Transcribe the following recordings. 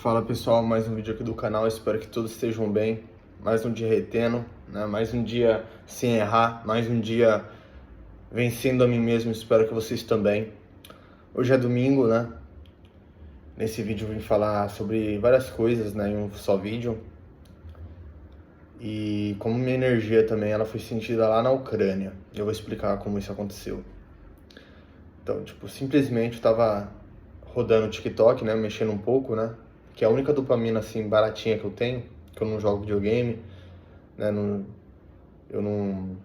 Fala pessoal, mais um vídeo aqui do canal, espero que todos estejam bem. Mais um dia retendo, né? Mais um dia sem errar, mais um dia vencendo a mim mesmo, espero que vocês também. Hoje é domingo, né? Nesse vídeo eu vim falar sobre várias coisas, né, em um só vídeo. E como minha energia também, ela foi sentida lá na Ucrânia. Eu vou explicar como isso aconteceu. Então, simsimplesmente eu tava rodando o TikTok, né, mexendo um pouco, né? Que é a única dopamina, assim, baratinha que eu tenho, que eu não jogo videogame, né, eu não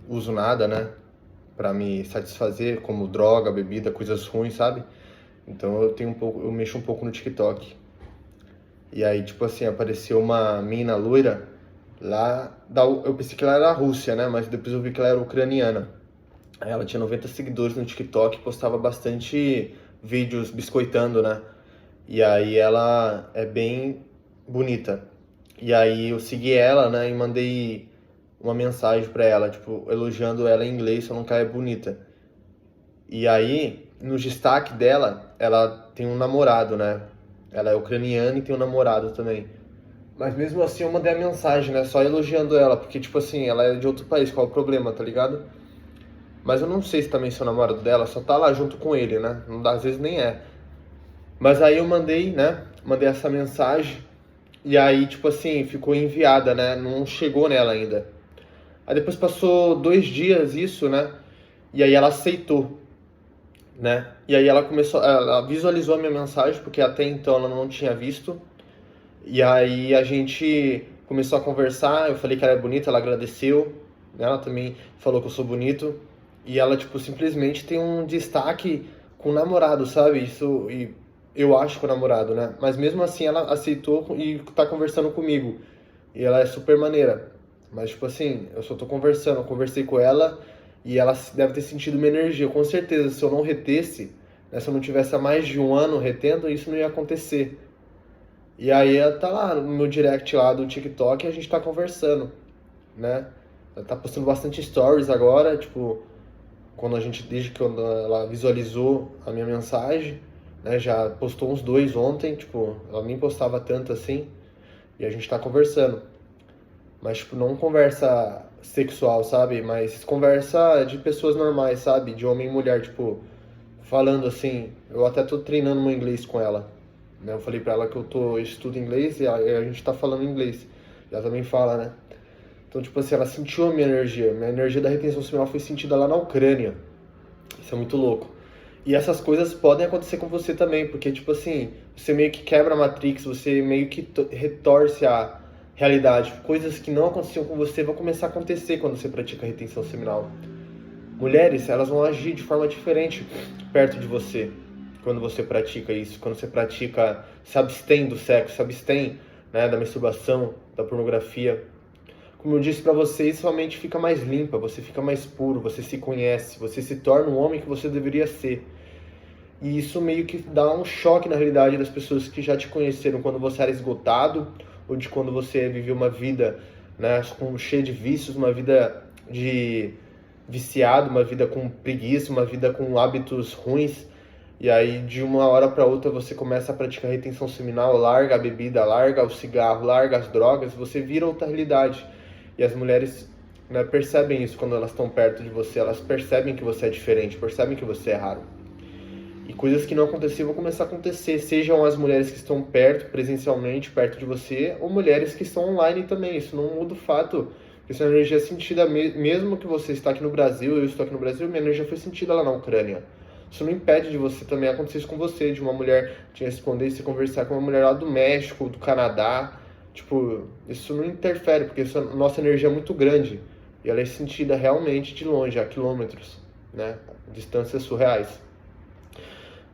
uso nada, né, pra me satisfazer, como droga, bebida, coisas ruins, sabe? Então eu mexo um pouco no TikTok. E aí, apareceu uma mina loira lá, eu pensei que ela era da Rússia, né, mas depois eu vi que ela era ucraniana. Aí ela tinha 90 seguidores no TikTok, postava bastante vídeos biscoitando, né? E aí ela é bem bonita. E aí eu segui ela, né, e mandei uma mensagem pra ela, elogiando ela em inglês, falando que ela é bonita. E aí, no destaque dela, ela tem um namorado, né? Ela é ucraniana e tem um namorado também. Mas mesmo assim eu mandei a mensagem, né, só elogiando ela, porque ela é de outro país, qual é o problema, tá ligado? Mas eu não sei se também sou namorado dela, só tá lá junto com ele, né? Não dá, às vezes nem é. Mas aí eu mandei, né? Mandei essa mensagem e aí, ficou enviada, né? Não chegou nela ainda. Aí depois passou 2 dias isso, né? E aí ela aceitou, né? E aí ela visualizou a minha mensagem, porque até então ela não tinha visto. E aí a gente começou a conversar, eu falei que ela é bonita, ela agradeceu, né? Ela também falou que eu sou bonito. E ela, simplesmente tem um destaque com o namorado, sabe? Isso, e eu acho com o namorado, né? Mas mesmo assim ela aceitou e tá conversando comigo. E ela é super maneira. Mas, eu só tô conversando, eu conversei com ela e ela deve ter sentido minha energia. Com certeza, se eu não retesse, né, se eu não tivesse há mais de um ano retendo, isso não ia acontecer. E aí ela tá lá no meu direct lá do TikTok e a gente tá conversando, né? Ela tá postando bastante stories agora, desde que ela visualizou a minha mensagem, né? Já postou uns 2 ontem, ela nem postava tanto assim, e a gente tá conversando. Mas, não conversa sexual, sabe? Mas conversa de pessoas normais, sabe? De homem e mulher, falando assim. Eu até tô treinando meu inglês com ela, né? Eu falei pra ela que eu estudo inglês e a gente tá falando inglês. Ela também fala, né? Então, ela sentiu a minha energia. Minha energia da retenção seminal foi sentida lá na Ucrânia. Isso é muito louco. E essas coisas podem acontecer com você também, porque, você meio que quebra a Matrix, você meio que retorce a realidade. Coisas que não aconteciam com você vão começar a acontecer quando você pratica retenção seminal. Mulheres, elas vão agir de forma diferente perto de você quando você pratica isso, quando você pratica, se abstém do sexo, se abstém, né, da masturbação, da pornografia. Como eu disse pra vocês, sua mente fica mais limpa, você fica mais puro, você se conhece, você se torna um homem que você deveria ser. E isso meio que dá um choque na realidade das pessoas que já te conheceram quando você era esgotado, ou de quando você viveu uma vida, né, cheia de vícios, uma vida de viciado, uma vida com preguiça, uma vida com hábitos ruins. E aí, de uma hora para outra, você começa a praticar retenção seminal, larga a bebida, larga o cigarro, larga as drogas, você vira outra realidade. E as mulheres, né, percebem isso quando elas estão perto de você, elas percebem que você é diferente, percebem que você é raro. E coisas que não aconteciam vão começar a acontecer, sejam as mulheres que estão perto, presencialmente, perto de você, ou mulheres que estão online também. Isso não muda o fato que essa energia é sentida, mesmo que você está aqui no Brasil, eu estou aqui no Brasil, minha energia foi sentida lá na Ucrânia. Isso não impede de você também acontecer isso com você, de uma mulher te responder e se conversar com uma mulher lá do México, do Canadá. Isso não interfere, porque a nossa energia é muito grande. E ela é sentida realmente de longe, a quilômetros, né? Distâncias surreais.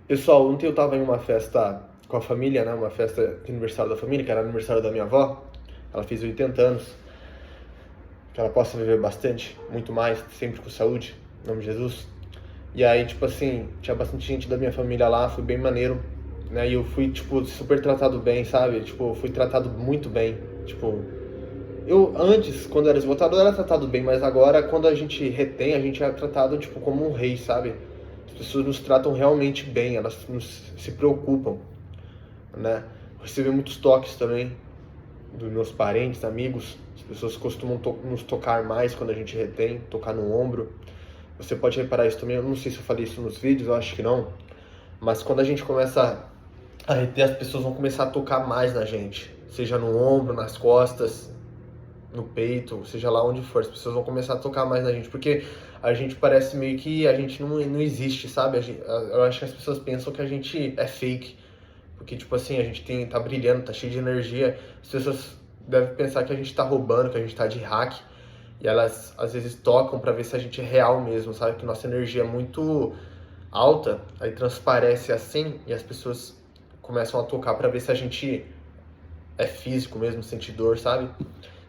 Pessoal, ontem eu tava em uma festa com a família, né? Uma festa de aniversário da família, que era aniversário da minha avó. Ela fez 80 anos. Que ela possa viver bastante, muito mais, sempre com saúde, em nome de Jesus. E aí, tinha bastante gente da minha família lá, foi bem maneiro, né? E eu fui, super tratado bem, sabe? Fui tratado muito bem. Eu antes, quando era esgotado, eu era tratado bem, mas agora, quando a gente retém, a gente é tratado, como um rei, sabe? As pessoas nos tratam realmente bem, elas se preocupam, né? Recebi muitos toques também dos meus parentes, amigos. As pessoas costumam nos tocar mais quando a gente retém, tocar no ombro. Você pode reparar isso também, eu não sei se eu falei isso nos vídeos, eu acho que não. Mas quando a gente começa a reter, as pessoas vão começar a tocar mais na gente. Seja no ombro, nas costas, no peito, seja lá onde for. As pessoas vão começar a tocar mais na gente, porque a gente parece meio que a gente não existe, sabe? Eu acho que as pessoas pensam que a gente é fake. Porque, tipo assim, a gente tá brilhando, tá cheio de energia. As pessoas devem pensar que a gente tá roubando, que a gente tá de hack. E elas, às vezes, tocam pra ver se a gente é real mesmo, sabe? Que nossa energia é muito alta, aí transparece assim, e as pessoas começam a tocar pra ver se a gente é físico mesmo, sente dor, sabe?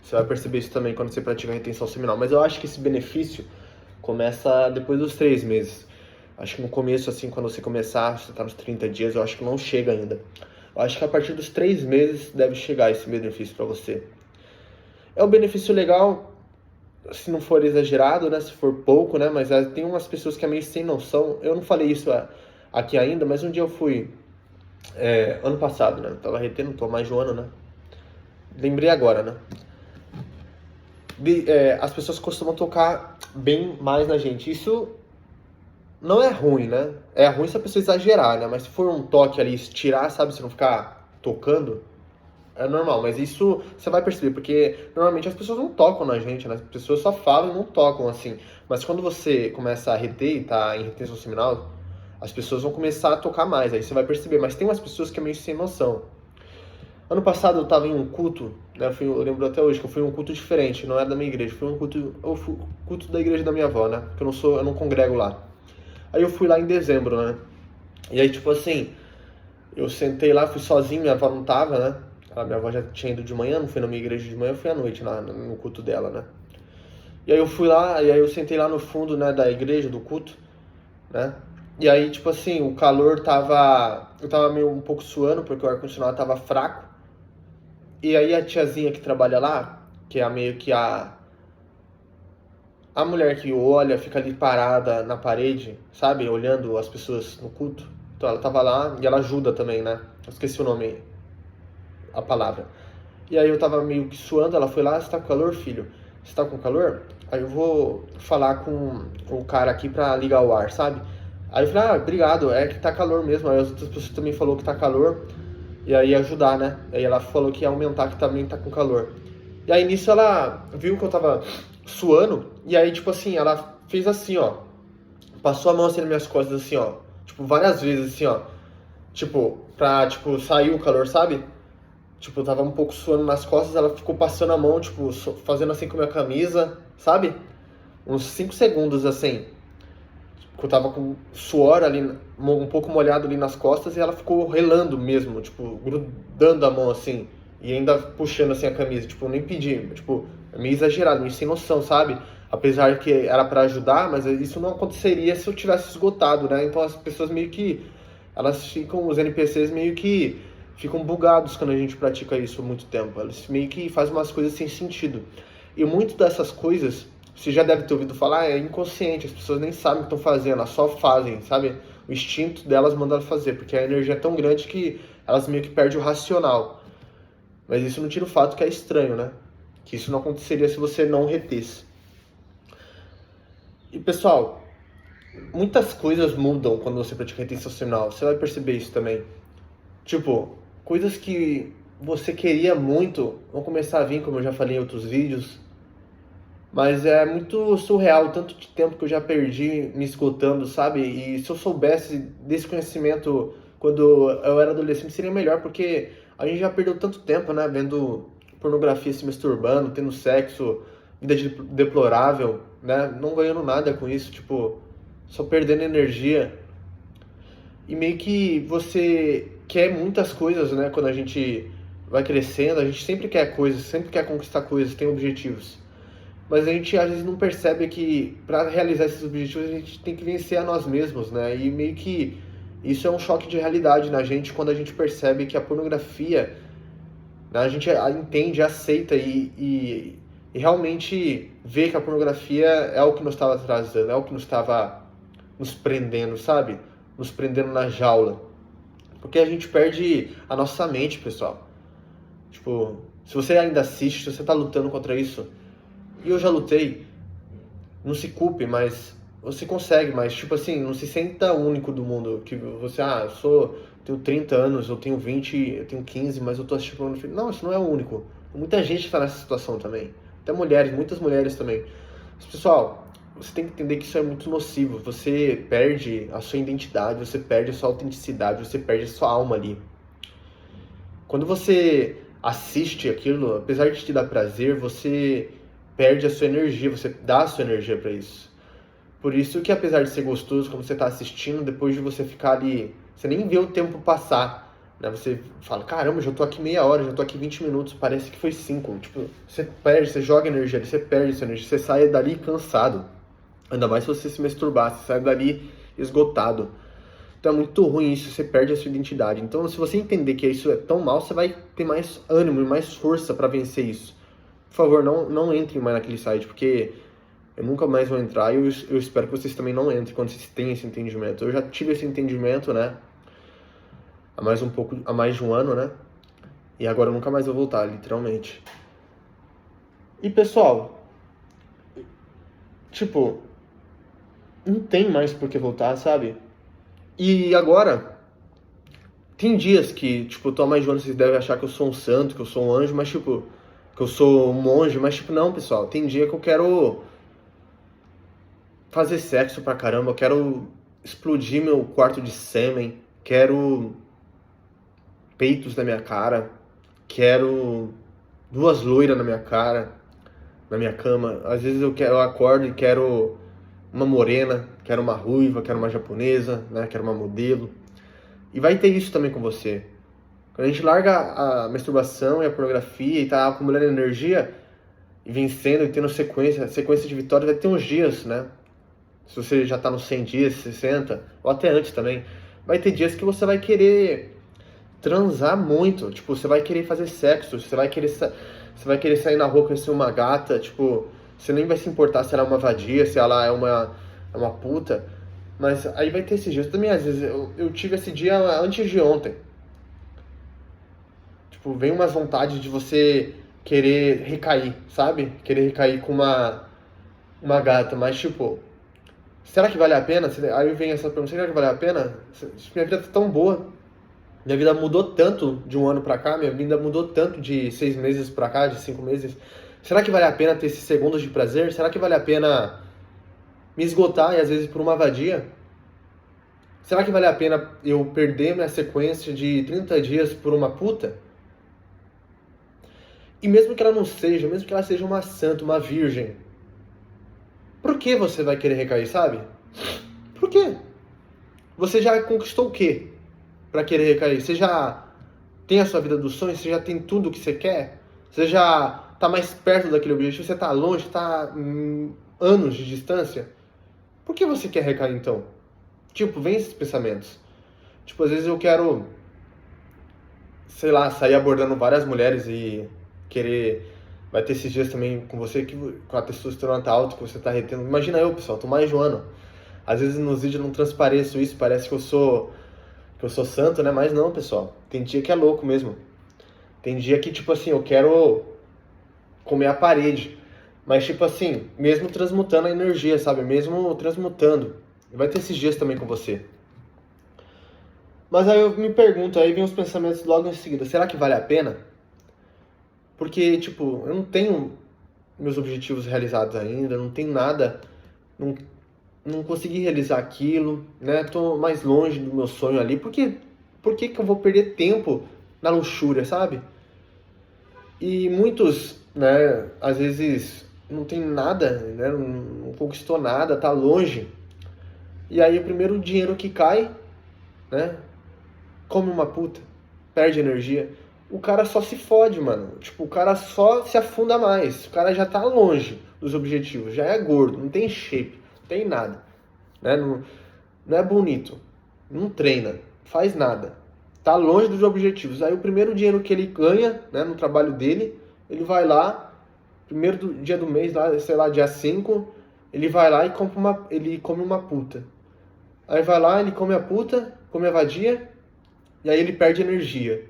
Você vai perceber isso também quando você pratica a retenção seminal. Mas eu acho que esse benefício começa depois dos 3 meses. Acho que no começo, assim, quando você começar, você tá nos 30 dias, eu acho que não chega ainda. Eu acho que a partir dos 3 meses deve chegar esse benefício pra você. É um benefício legal, se não for exagerado, né? Se for pouco, né? Mas tem umas pessoas que é meio sem noção. Eu não falei isso aqui ainda, mas um dia eu fui, ano passado, né? Eu tava retendo, tô há mais de um ano, né? Lembrei agora, né? As pessoas costumam tocar bem mais na gente. Isso não é ruim, né? É ruim se a pessoa exagerar, né? Mas se for um toque ali, estirar, sabe? Se não ficar tocando, é normal. Mas isso você vai perceber, porque normalmente as pessoas não tocam na gente, né? As pessoas só falam e não tocam, assim. Mas quando você começa a reter e tá em retenção seminal, as pessoas vão começar a tocar mais. Aí você vai perceber. Mas tem umas pessoas que é meio sem noção. Ano passado eu tava em um culto, né? Eu lembro até hoje que eu fui em um culto diferente, não era da minha igreja, foi um culto, culto da igreja da minha avó, né? Que eu não congrego lá. Aí eu fui lá em dezembro, né? E aí, tipo assim, eu sentei lá, fui sozinho, minha avó não tava, né? Minha avó já tinha ido de manhã, não fui na minha igreja de manhã, eu fui à noite no culto dela, né? E aí eu fui lá, e aí eu sentei lá no fundo, né, da igreja, do culto, né? E aí, tipo assim, o calor tava... Eu tava meio um pouco suando, porque o ar-condicionado tava fraco. E aí a tiazinha que trabalha lá, que é meio que a mulher que olha, fica ali parada na parede, sabe? Olhando as pessoas no culto. Então ela tava lá e ela ajuda também, né? Eu esqueci o nome, a palavra. E aí eu tava meio que suando, ela foi lá, você tá com calor, filho? Você tá com calor? Aí eu vou falar com o cara aqui pra ligar o ar, sabe? Aí eu falei, obrigado, é que tá calor mesmo. Aí as outras pessoas também falou que tá calor. E aí ajudar, né? Aí ela falou que ia aumentar, que também tá com calor. E aí nisso ela viu que eu tava suando, e aí tipo assim, ela fez assim, ó. Passou a mão assim nas minhas costas, assim, ó. Tipo, várias vezes, assim, ó. Tipo, pra, tipo, sair o calor, sabe? Tipo, eu tava um pouco suando nas costas, ela ficou passando a mão, tipo, fazendo assim com a minha camisa, sabe? Uns 5 segundos, assim. Eu tava com suor ali, um pouco molhado ali nas costas, e ela ficou relando mesmo, tipo, grudando a mão assim, e ainda puxando assim a camisa, tipo, eu nem pedi, tipo, é meio exagerado, meio sem noção, sabe? Apesar que era pra ajudar, mas isso não aconteceria se eu tivesse esgotado, né? Então as pessoas meio que, elas ficam, os NPCs meio que ficam bugados quando a gente pratica isso há muito tempo, eles meio que fazem umas coisas sem sentido. E muito dessas coisas você já deve ter ouvido falar, é inconsciente, as pessoas nem sabem o que estão fazendo, elas só fazem, sabe? O instinto delas manda elas fazer, porque a energia é tão grande que elas meio que perdem o racional. Mas isso não tira o fato que é estranho, né? Que isso não aconteceria se você não retesse. E pessoal, muitas coisas mudam quando você pratica retenção seminal, você vai perceber isso também. Tipo, coisas que você queria muito vão começar a vir, como eu já falei em outros vídeos. Mas é muito surreal o tanto de tempo que eu já perdi me escutando, sabe? E se eu soubesse desse conhecimento quando eu era adolescente, seria melhor, porque a gente já perdeu tanto tempo, né? Vendo pornografia se masturbando, tendo sexo, vida deplorável, né? Não ganhando nada com isso, tipo, só perdendo energia. E meio que você quer muitas coisas, né? Quando a gente vai crescendo, a gente sempre quer coisas, sempre quer conquistar coisas, tem objetivos. Mas a gente às vezes não percebe que para realizar esses objetivos a gente tem que vencer a nós mesmos, né? E meio que isso é um choque de realidade na gente quando a gente percebe que a pornografia, né, a gente entende, aceita e realmente vê que a pornografia é o que nos estava atrasando, é o que nos estava nos prendendo, sabe? Nos prendendo na jaula. Porque a gente perde a nossa mente, pessoal. Tipo, se você ainda assiste, se você tá lutando contra isso, e eu já lutei, não se culpe, mas você consegue, mas tipo assim, não se sinta único do mundo, que você, tenho 30 anos, eu tenho 20, eu tenho 15, mas eu tô assistindo no filme. Não, isso não é o único. Muita gente tá nessa situação também. Até mulheres, muitas mulheres também. Mas, pessoal, você tem que entender que isso é muito nocivo. Você perde a sua identidade, você perde a sua autenticidade, você perde a sua alma ali. Quando você assiste aquilo, apesar de te dar prazer, você perde a sua energia, você dá a sua energia para isso. Por isso que, apesar de ser gostoso, quando você está assistindo, depois de você ficar ali, você nem vê o tempo passar, né? Você fala, caramba, já tô aqui meia hora, já tô aqui 20 minutos, parece que foi 5. Tipo, você perde, você joga energia ali, você perde sua energia, você sai dali cansado. Ainda mais se você se masturbar, você sai dali esgotado. Então é muito ruim isso, você perde a sua identidade. Então, se você entender que isso é tão mal, você vai ter mais ânimo e mais força para vencer isso. Por favor, não entre mais naquele site, porque eu nunca mais vou entrar e eu espero que vocês também não entrem quando vocês tenham esse entendimento. Eu já tive esse entendimento, né? Há mais de um ano, né? E agora eu nunca mais vou voltar, literalmente. E pessoal, tipo, não tem mais por que voltar, sabe? E agora, tem dias que, tipo, eu tô há mais de um ano, vocês devem achar que eu sou um santo, que eu sou um anjo, mas tipo, que eu sou um monge, mas tipo, não, pessoal, tem dia que eu quero fazer sexo pra caramba, eu quero explodir meu quarto de sêmen, quero peitos na minha cara, quero duas loiras na minha cara, na minha cama. Às vezes eu acordo e quero uma morena, quero uma ruiva, quero uma japonesa, né? Quero uma modelo. E vai ter isso também com você. Quando a gente larga a masturbação e a pornografia e tá acumulando energia e vencendo e tendo sequência de vitórias, vai ter uns dias, né? Se você já tá nos 100 dias, 60, ou até antes também, vai ter dias que você vai querer transar muito. Tipo, você vai querer fazer sexo, você vai querer sair na rua conhecer uma gata, tipo, você nem vai se importar se ela é uma vadia, se ela é uma puta. Mas aí vai ter esses dias. Também, às vezes, eu tive esse dia antes de ontem. Tipo, vem umas vontades de você querer recair, sabe? Querer recair com uma gata, mas tipo, será que vale a pena? Aí vem essa pergunta, será que vale a pena? Minha vida tá tão boa. Minha vida mudou tanto de um ano pra cá, minha vida mudou tanto de 6 meses pra cá, de 5 meses. Será que vale a pena ter esses segundos de prazer? Será que vale a pena me esgotar e às vezes por uma vadia? Será que vale a pena eu perder minha sequência de 30 dias por uma puta? E mesmo que ela não seja, mesmo que ela seja uma santa, uma virgem, por que você vai querer recair, sabe? Por quê? Você já conquistou o quê pra querer recair? Você já tem a sua vida dos sonhos? Você já tem tudo o que você quer? Você já tá mais perto daquele objetivo? Você tá longe? Tá anos de distância? Por que você quer recair então? Tipo, vem esses pensamentos. Tipo, às vezes eu quero, sei lá, sair abordando várias mulheres e querer... Vai ter esses dias também com você que com a testosterona tá alta, que você tá retendo. Imagina eu, pessoal, tô mais de um ano. Às vezes nos vídeos eu não transpareço isso, parece que eu sou santo, né? Mas não, pessoal. Tem dia que é louco mesmo. Tem dia que, tipo assim, eu quero comer a parede. Mas, tipo assim, mesmo transmutando a energia, sabe? Mesmo transmutando. Vai ter esses dias também com você. Mas aí eu me pergunto, aí vem os pensamentos logo em seguida. Será que vale a pena? Porque, tipo, eu não tenho meus objetivos realizados ainda, não tenho nada, não consegui realizar aquilo, né? Tô mais longe do meu sonho ali. Por que eu vou perder tempo na luxúria, sabe? E muitos, né, às vezes não tem nada, né? Não conquistou nada, tá longe. E aí o primeiro dinheiro que cai, né? Come uma puta, perde energia. O cara só se fode, mano. Tipo, o cara só se afunda mais. O cara já tá longe dos objetivos, já é gordo, não tem shape, não tem nada, né? Não é bonito, não treina, faz nada. Tá longe dos objetivos. Aí o primeiro dinheiro que ele ganha, né, no trabalho dele, ele vai lá, primeiro dia do mês, lá, sei lá, dia 5, ele vai lá e ele come uma puta. Aí vai lá, ele come a puta, come a vadia, E aí ele perde energia.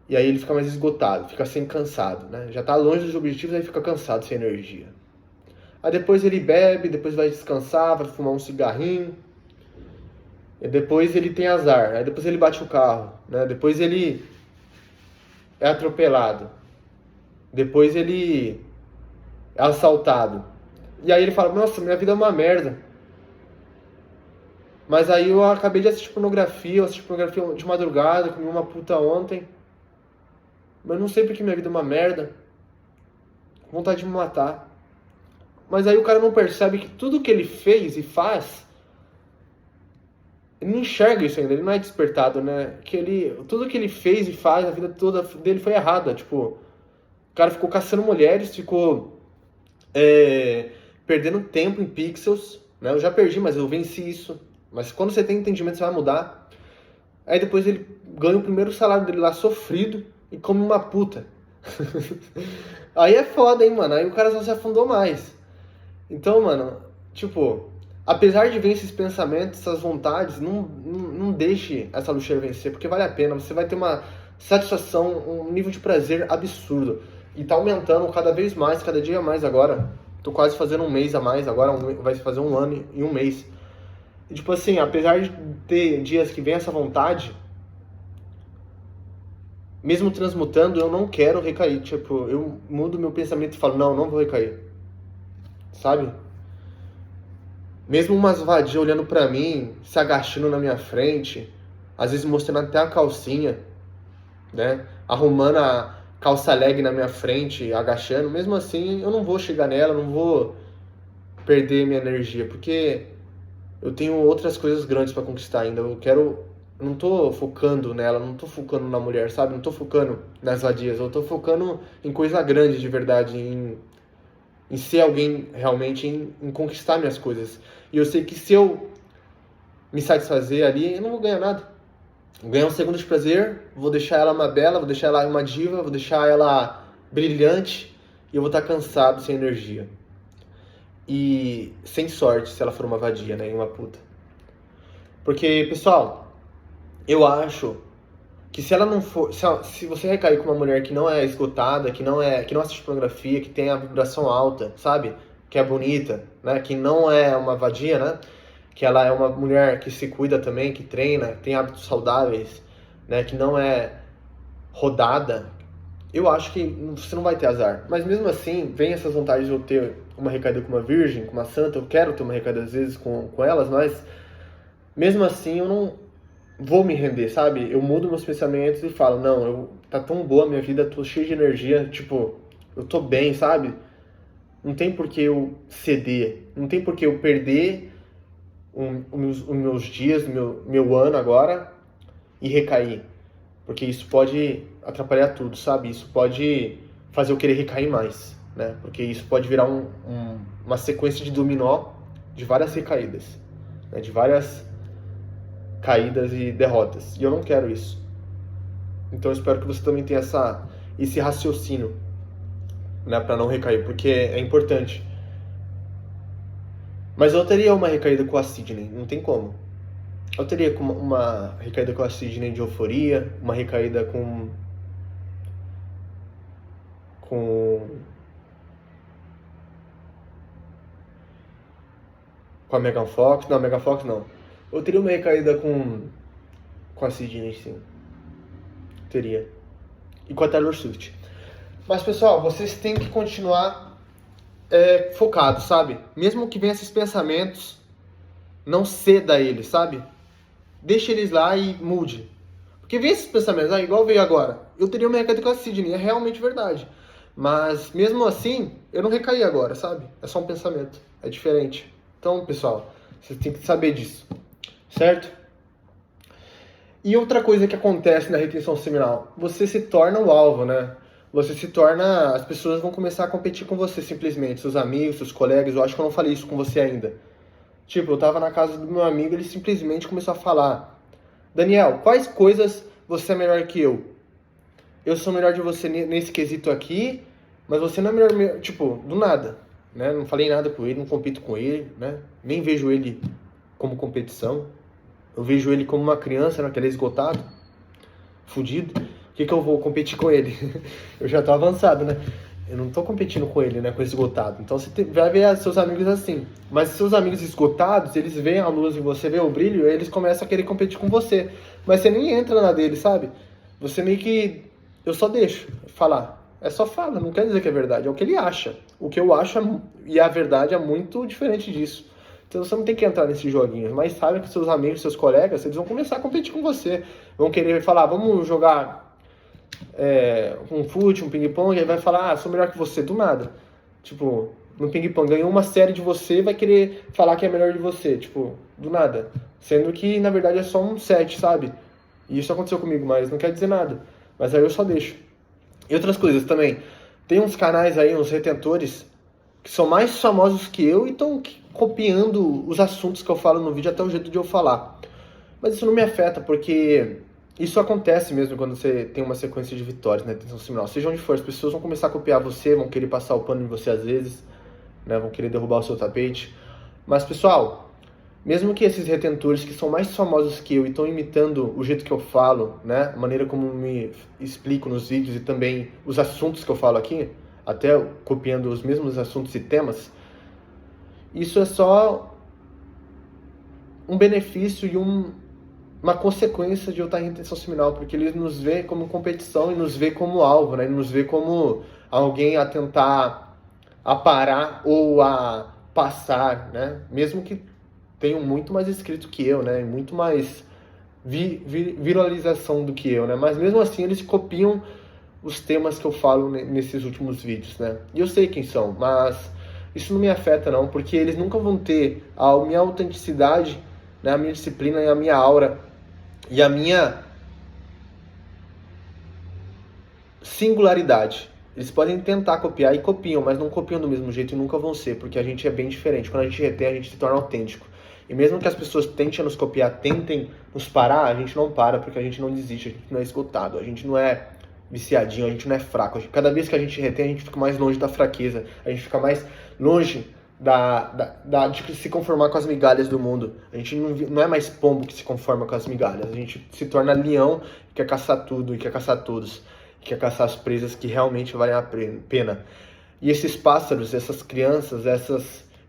E aí ele fica mais esgotado, fica sem cansado, né? Já tá longe dos objetivos, aí fica cansado, sem energia. Aí depois ele bebe, depois vai descansar, vai fumar um cigarrinho. E depois ele tem azar, aí depois ele bate o carro, né? Depois ele é atropelado. Depois ele é assaltado. E aí ele fala, nossa, minha vida é uma merda. Mas aí eu acabei de assistir pornografia, eu assisti pornografia de madrugada, comi uma puta ontem. Mas não sei porque minha vida é uma merda. Vontade de me matar. Mas aí o cara não percebe que tudo que ele fez e faz, ele não enxerga isso ainda, ele não é despertado, né? Tudo que ele fez e faz, a vida toda dele foi errada. Tipo, o cara ficou caçando mulheres, ficou perdendo tempo em pixels, né? Eu já perdi, mas eu venci isso. Mas quando você tem entendimento, você vai mudar. Aí depois ele ganha o primeiro salário dele lá sofrido e come uma puta. Aí é foda, hein, mano? Aí o cara só se afundou mais. Então, mano, tipo, apesar de ver esses pensamentos, essas vontades, não deixe essa luxúria vencer, porque vale a pena. Você vai ter uma satisfação, um nível de prazer absurdo. E tá aumentando cada vez mais, cada dia mais agora. Tô quase fazendo um mês a mais, agora vai fazer um ano e um mês. E, tipo assim, apesar de ter dias que vem essa vontade, mesmo transmutando, eu não quero recair. Tipo, eu mudo meu pensamento e falo, não vou recair. Sabe? Mesmo umas vadias olhando pra mim, se agachando na minha frente, às vezes mostrando até a calcinha, né? Arrumando a calça leg na minha frente, agachando. Mesmo assim, eu não vou chegar nela, não vou perder minha energia, porque eu tenho outras coisas grandes pra conquistar ainda. Eu não tô focando nela, não tô focando na mulher, sabe? Não tô focando nas vadias, eu tô focando em coisa grande de verdade, em ser alguém realmente, em conquistar minhas coisas. E eu sei que se eu me satisfazer ali, eu não vou ganhar nada. Vou ganhar um segundo de prazer, vou deixar ela uma bela, vou deixar ela uma diva, vou deixar ela brilhante, e eu vou estar cansado, sem energia. E sem sorte, se ela for uma vadia, né, e uma puta. Porque, pessoal, eu acho que se ela não for, se você recair com uma mulher que não é esgotada, que não assiste pornografia, que tem a vibração alta, sabe? Que é bonita, né? Que não é uma vadia, né? Que ela é uma mulher que se cuida também, que treina, tem hábitos saudáveis, né? Que não é rodada. Eu acho que você não vai ter azar. Mas mesmo assim, vem essas vontades de eu ter uma recaída com uma virgem, com uma santa. Eu quero ter uma recaída às vezes com elas, mas mesmo assim eu não vou me render, sabe? Eu mudo meus pensamentos e falo, não, tá tão boa a minha vida, tô cheio de energia, tipo, eu tô bem, sabe? Não tem por que eu ceder, não tem por que eu perder os meus dias, meu ano agora e recair. Porque isso pode atrapalhar tudo, sabe? Isso pode fazer eu querer recair mais, né? Porque isso pode virar uma sequência de dominó de várias recaídas, né? De várias caídas e derrotas. E eu não quero isso. Então eu espero que você também tenha esse raciocínio, né, para não recair, porque é importante. Mas eu teria uma recaída com a Sidney, não tem como. Eu teria uma recaída com a Sidney de euforia, uma recaída com a Megan Fox. Não, a Megan Fox não. Eu teria uma recaída com a Sidney, sim. Teria. E com a Taylor Swift. Mas, pessoal, vocês têm que continuar focados, sabe? Mesmo que venham esses pensamentos, não ceda a eles, sabe? Deixe eles lá e mude. Porque vem esses pensamentos, igual veio agora. Eu teria uma recaída com a Sidney, é realmente verdade. Mas, mesmo assim, eu não recaí agora, sabe? É só um pensamento, é diferente. Então, pessoal, vocês têm que saber disso, certo? E outra coisa que acontece na retenção seminal, você se torna o alvo, né? Você se torna... As pessoas vão começar a competir com você, simplesmente. Seus amigos, seus colegas, eu acho que eu não falei isso com você ainda. Tipo, eu tava na casa do meu amigo, ele simplesmente começou a falar: Daniel, quais coisas você é melhor que eu? Eu sou melhor de você nesse quesito aqui, mas você não é melhor... Tipo, do nada, né? Não falei nada com ele, não compito com ele, né? Nem vejo ele como competição. eu vejo ele como uma criança, né, que ele é esgotado, fudido, por que eu vou competir com ele? Eu já tô avançado, né? Eu não tô competindo com ele, né, com esse esgotado. Então você vai ver seus amigos assim. Mas seus amigos esgotados, eles veem a luz em você, veem o brilho, eles começam a querer competir com você. Mas você nem entra na dele, sabe? Você meio que... Eu só deixo falar. É só fala, não quer dizer que é verdade. É o que ele acha. O que eu acho e a verdade é muito diferente disso. Então você não tem que entrar nesses joguinhos. Mas sabe que seus amigos, seus colegas, eles vão começar a competir com você. Vão querer falar, vamos jogar um fute, um ping-pong, aí vai falar, sou melhor que você, do nada. Tipo, no ping-pong, ganhou uma série de você, vai querer falar que é melhor de você, tipo, do nada. Sendo que, na verdade, é só um set, sabe? E isso aconteceu comigo, mas não quer dizer nada. Mas aí eu só deixo. E outras coisas também. Tem uns canais aí, uns retentores, que são mais famosos que eu e estão copiando os assuntos que eu falo no vídeo, até o jeito de eu falar. Mas isso não me afeta, porque isso acontece mesmo quando você tem uma sequência de vitórias na intenção seminal. Seja onde for, as pessoas vão começar a copiar você, vão querer passar o pano em você às vezes, né? Vão querer derrubar o seu tapete. Mas, pessoal, mesmo que esses retentores que são mais famosos que eu e estão imitando o jeito que eu falo, né? A maneira como me explico nos vídeos e também os assuntos que eu falo aqui, até copiando os mesmos assuntos e temas, isso é só um benefício e uma consequência de eu estar em intenção seminal, porque eles nos vê como competição e nos vê como alvo, né? Ele nos vê como alguém a tentar aparar ou a passar, né? Mesmo que tenham muito mais escrito que eu, né? Muito mais viralização do que eu, né? Mas mesmo assim eles copiam os temas que eu falo nesses últimos vídeos, né? E eu sei quem são, mas isso não me afeta não, porque eles nunca vão ter a minha autenticidade, né? A minha disciplina e a minha aura e a minha singularidade. Eles podem tentar copiar e copiam, mas não copiam do mesmo jeito e nunca vão ser, porque a gente é bem diferente. Quando a gente retém, a gente se torna autêntico. E mesmo que as pessoas tentem nos copiar, tentem nos parar, a gente não para, porque a gente não desiste, a gente não é esgotado, a gente não é viciadinho, a gente não é fraco. Cada vez que a gente retém, a gente fica mais longe da fraqueza, a gente fica mais longe de se conformar com as migalhas do mundo. A gente não é mais pombo que se conforma com as migalhas, a gente se torna leão e quer caçar tudo, e quer caçar todos, e quer caçar as presas que realmente valem a pena. E esses pássaros, essas crianças,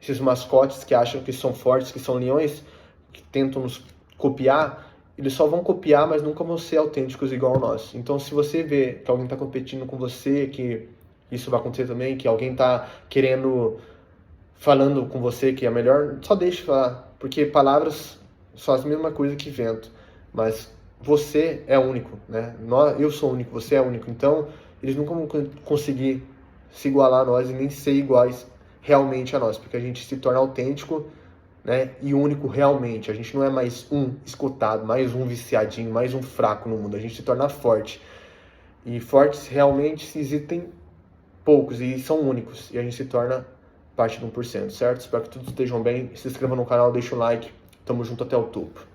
esses mascotes que acham que são fortes, que são leões, que tentam nos copiar, eles só vão copiar, mas nunca vão ser autênticos igual a nós. Então, se você vê que alguém está competindo com você, que isso vai acontecer também, que alguém está falando com você que é melhor, só deixe falar, porque palavras são as mesmas coisas que vento, mas você é único, né? Eu sou único, você é único, então eles nunca vão conseguir se igualar a nós e nem ser iguais realmente a nós, porque a gente se torna autêntico, né, e único realmente. A gente não é mais um escutado, mais um viciadinho, mais um fraco no mundo. A gente se torna forte. E fortes realmente existem poucos e são únicos. E a gente se torna parte de 1%, certo? Espero que todos estejam bem. Se inscreva no canal, deixa o like. Tamo junto até o topo.